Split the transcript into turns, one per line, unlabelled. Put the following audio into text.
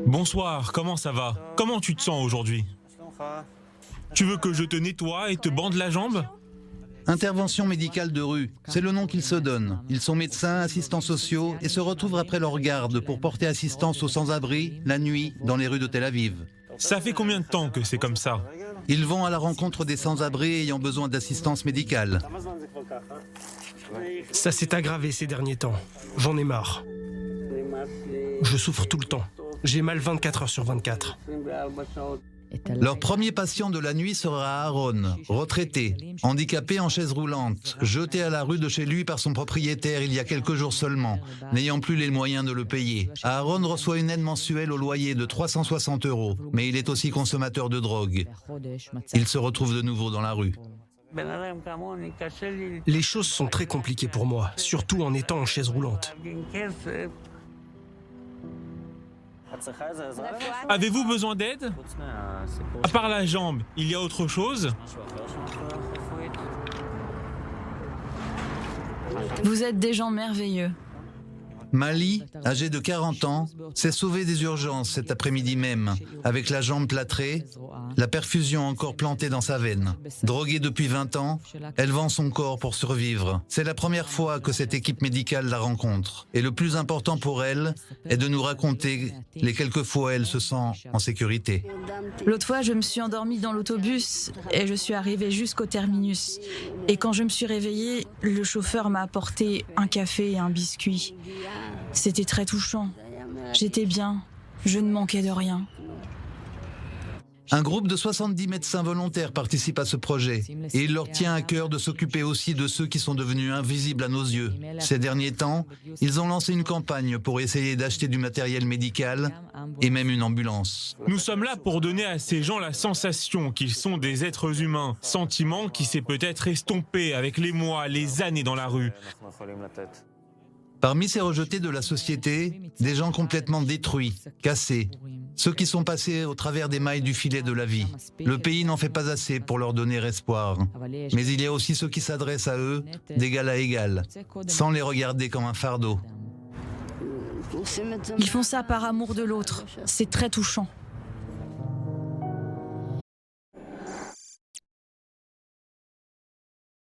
Bonsoir, comment ça va? Comment tu te sens aujourd'hui? Tu veux que je te nettoie et te bande la jambe?
Intervention médicale de rue, c'est le nom qu'ils se donnent. Ils sont médecins, assistants sociaux et se retrouvent après leur garde pour porter assistance aux sans-abri, la nuit, dans les rues de Tel Aviv.
Ça fait combien de temps que c'est comme ça?
Ils vont à la rencontre des sans-abri ayant besoin d'assistance médicale.
Ça s'est aggravé ces derniers temps. J'en ai marre. Je souffre tout le temps. J'ai mal 24 heures sur 24.
Leur premier patient de la nuit sera Aaron, retraité, handicapé en chaise roulante, jeté à la rue de chez lui par son propriétaire il y a quelques jours seulement, n'ayant plus les moyens de le payer. Aaron reçoit une aide mensuelle au loyer de 360 €, mais il est aussi consommateur de drogue. Il se retrouve de nouveau dans la rue.
Les choses sont très compliquées pour moi, surtout en étant en chaise roulante.
Avez-vous besoin d'aide? À part la jambe, il y a autre chose?
Vous êtes des gens merveilleux.
Mali, âgé de 40 ans, s'est sauvé des urgences cet après-midi même, avec la jambe plâtrée, la perfusion encore plantée dans sa veine. Droguée depuis 20 ans, elle vend son corps pour survivre. C'est la première fois que cette équipe médicale la rencontre. Et le plus important pour elle est de nous raconter les quelques fois où elle se sent en sécurité.
L'autre fois, je me suis endormie dans l'autobus et je suis arrivée jusqu'au terminus. Et quand je me suis réveillée, le chauffeur m'a apporté un café et un biscuit. C'était très touchant. J'étais bien. Je ne manquais de rien.
Un groupe de 70 médecins volontaires participe à ce projet et il leur tient à cœur de s'occuper aussi de ceux qui sont devenus invisibles à nos yeux. Ces derniers temps, ils ont lancé une campagne pour essayer d'acheter du matériel médical et même une ambulance.
Nous sommes là pour donner à ces gens la sensation qu'ils sont des êtres humains, sentiment qui s'est peut-être estompé avec les mois, les années dans la rue.
Parmi ces rejetés de la société, des gens complètement détruits, cassés, ceux qui sont passés au travers des mailles du filet de la vie. Le pays n'en fait pas assez pour leur donner espoir. Mais il y a aussi ceux qui s'adressent à eux d'égal à égal, sans les regarder comme un fardeau.
Ils font ça par amour de l'autre. C'est très touchant.